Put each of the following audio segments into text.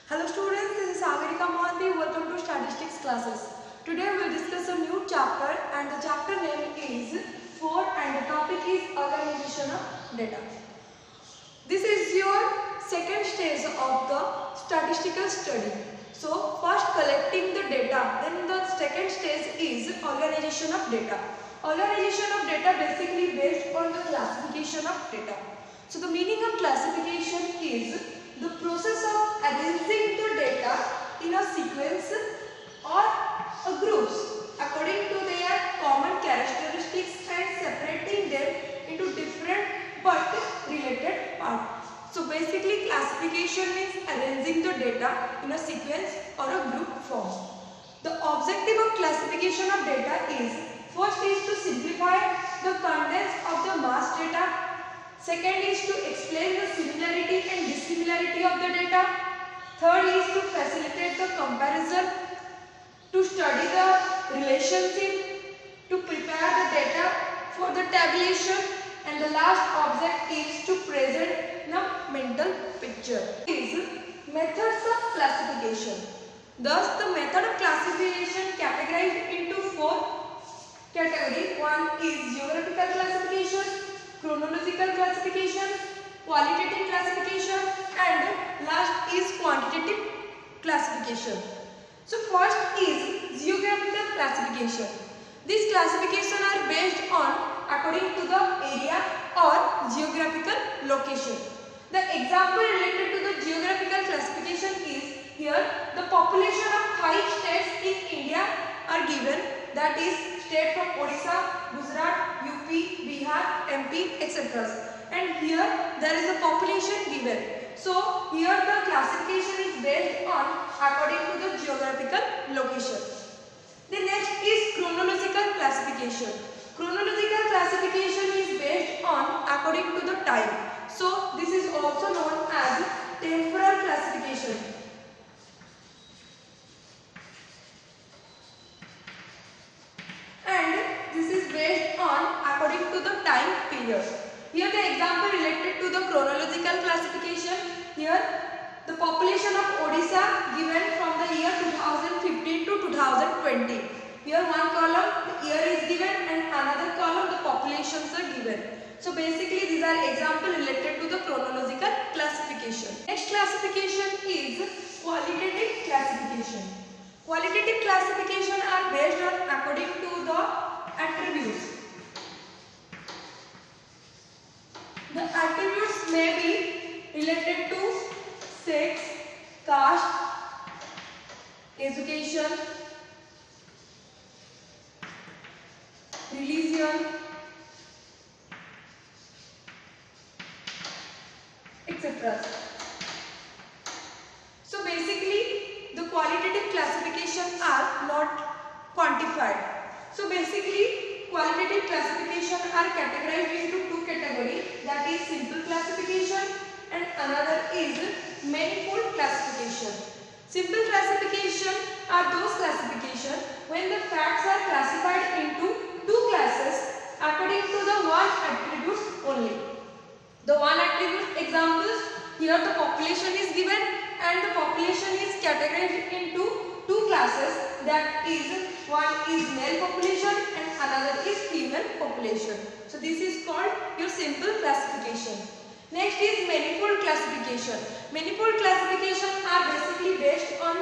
Hello students, this is Sagarika Mohanty. Welcome to statistics classes. Today we will discuss a new chapter and the chapter name is 4 and the topic is organization of data. This is your second stage of the statistical study. So first collecting the data, then the second stage is organization of data. Organization of data basically based on the classification of data. So the meaning of classification is the process of arranging the data in a sequence or a groups according to their common characteristics and separating them into different but related parts. So basically classification means arranging the data in a sequence or a group form. The objective of classification of data is first is to simplify the contents of the mass data. Second is to explain the similarity and dissimilarity of the data. Third is to facilitate the comparison, to study the relationship, to prepare the data for the tabulation, and the last object is to present the mental picture. Is methods of classification. Thus, the method of classification categorized into 4 categories. One is geographical classification, chronological classification, qualitative classification, and last is quantitative classification. So first is geographical classification. These classifications are based on according to the area or geographical location. The example related to the geographical classification is here the population of 5 states in India are given, that is state from Odisha, Gujarat, UP, Bihar, MP, etc. And here there is a population given. So here the classification is based on according to the geographical location. The next is chronological classification. Chronological classification is based on according to the time. So this is also known as temporal classification. And this is based on according to the time period. Here the example related to the chronological classification. Here the population of Odisha given from the year 2015 to 2020. Here one column the year is given and another column the populations are given. So basically these are examples related to the chronological classification. Next classification is qualitative classification. Qualitative classification are based on according to the attributes. The attributes may be related to sex, caste, education, religion, etc. So basically the qualitative classification are not quantified. So basically qualitative classification are categorized into 2 categories, that is simple classification and another is manifold classification. Simple classification are those classification when the facts are classified into 2 classes according to the one attribute only. The one attribute examples, here the population is given and the population is categorized into 2 classes, that is one is male population and another is female population. So this is called your simple classification. Next is manifold classification. Manifold classification are basically based on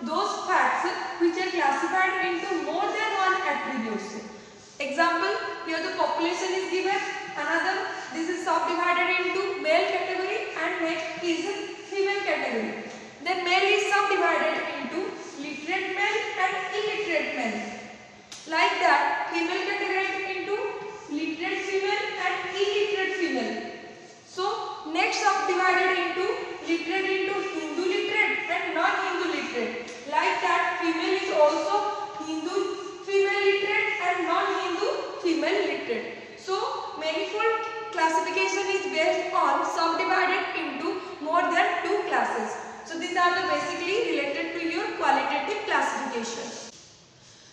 those facts which are classified into more than one attributes. Example, here the population is given, another this is subdivided into male category and next is female category. Then male is subdivided into literate male and illiterate male. Like that, female categorized into literate female and illiterate female. So next subdivided into literate into Hindu literate and non-Hindu literate. Like that, female is also Hindu female literate and non-Hindu female literate. So manifold classification is based on subdivided into more than 2 classes. So these are the basically related to your qualitative classification.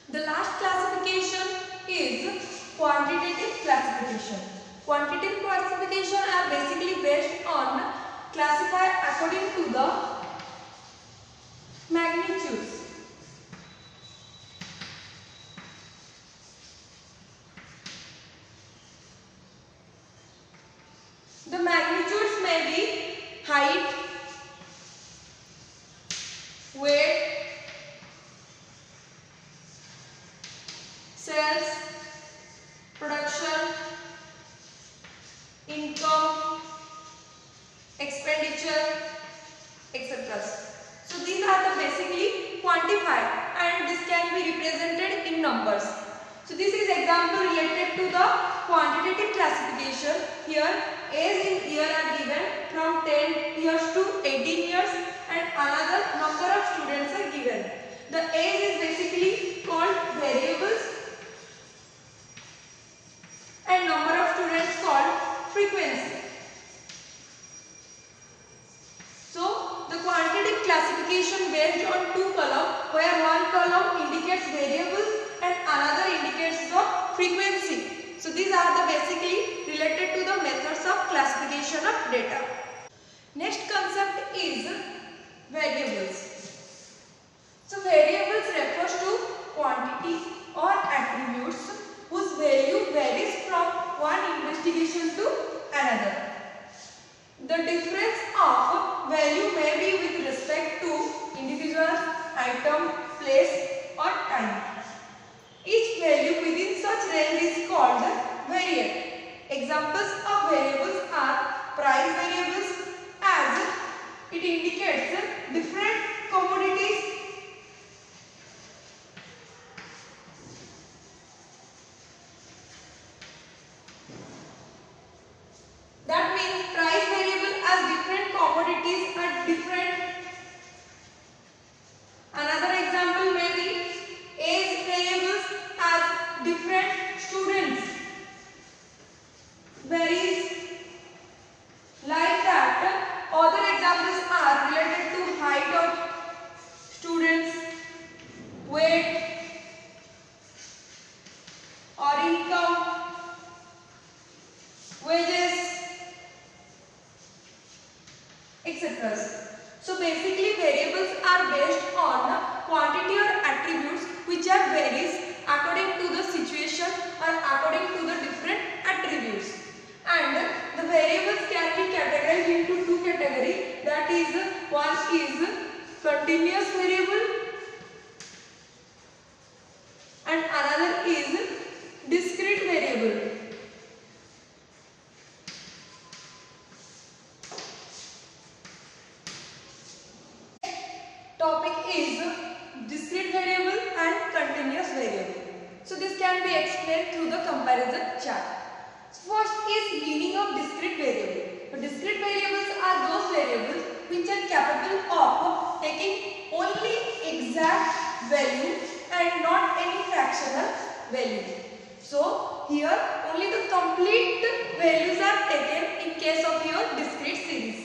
The last classification is quantitative classification. Quantitative classification are basically based on classify according to the etc. So these are the basically quantified and this can be represented in numbers. So this is example related to the quantitative classification. Here age in year are given from 10 years to 18 years and another number of students are given. The age is basically called variables and number of students called frequency. So the quantitative classification based on two columns where one column indicates variables and another indicates the frequency. So these are the basically related to the methods of classification of data. Next concept is variables. So variables refers to quantity or attributes whose value varies from one investigation to another. The difference of value may be with respect to individual, item, place or time. Each value within such range is called variable. Examples of variables are price variables as it indicates different commodities. That means price variable as different commodities are different. Another example may be age variables as different students. Varies like that. Other examples are related to height of students, weight or income, wages, etc. So basically variables are based on quantity or attributes which are varies according to the situation or according to the different attributes. And the variables can be categorized into two categories, that is one is continuous variable and another is discrete variable. Topic is discrete variable and continuous variable. So this can be explained through the comparison chart. First is meaning of discrete variable. So discrete variables are those variables which are capable of taking only exact value and not any fractional value. So here only the complete values are taken in case of your discrete series.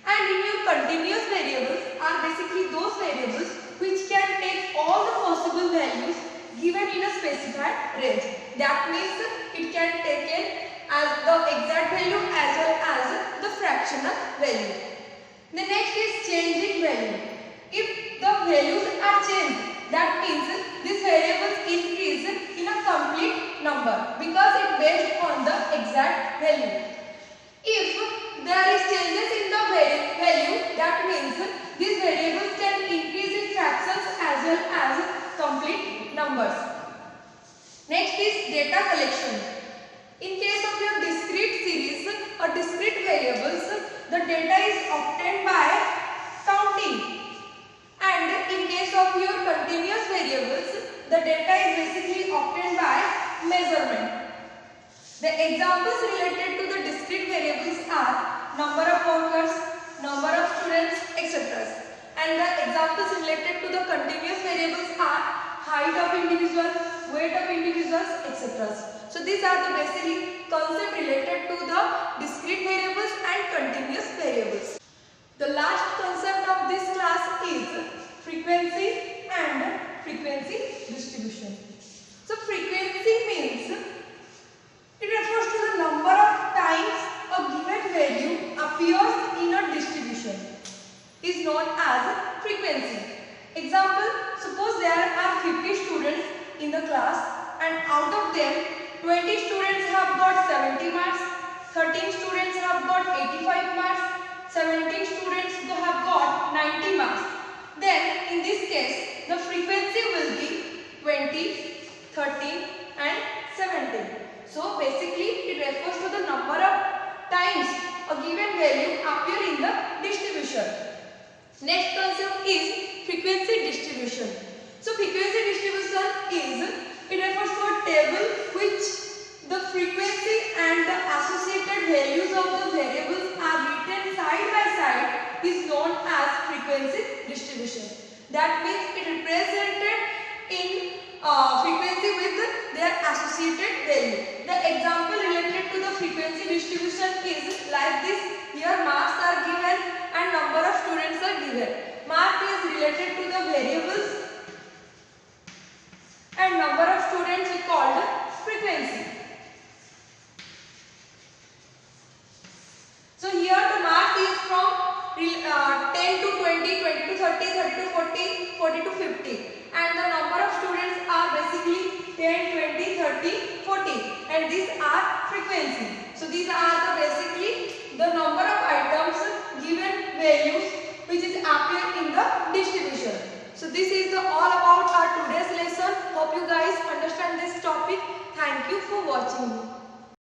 And in your continuous variables are basically those variables which can take all the possible values given in a specified range. That means it can take in as the exact value as well as the fractional value. The next is changing value. If the values are changed, that means this variable increase in a complete number because it based on the exact value. If there is changes in the value, that means these variables can increase in fractions as well as complete numbers. Next is data collection. In case of your discrete series or discrete variables, the data is obtained by counting. And in case of your continuous variables, the data is basically obtained by measurement. The examples related to the discrete variables are number of workers, number of students, etc. And the examples related to the continuous variables are height of individual, weight of individuals, etc. So these are the basically concepts related to the discrete variables and continuous variables. The last concept of this class is frequency and frequency distribution. So frequency means it refers to the number of times a given value appears in a distribution. It is known as frequency. Example, suppose there are 50 students in the class and out of them 20 students have got 70 marks, 13 students have got 85 marks, 17 students have got 90 marks. Then in this case the frequency will be 20, 13 and 17. So basically it refers to the number of times a given value appear in the distribution. Next is frequency distribution. So frequency distribution is, it refers to a table which the frequency and the associated values of the variables are written side by side is known as frequency distribution. That means it represented in frequency with their associated value. The example related to the frequency distribution is like this. Here marks are given and number of students are given. Mark is related to the variables and number of students is called frequency. So here the mark is from 10 to 20, 20 to 30, 30 to 40, 40 to 50, and the number of students are basically 10, 20, 30, 40, and these are frequency. So these are the basically the number of items given values which is appear in the distribution. So this is all about our today's lesson. Hope you guys understand this topic. Thank you for watching.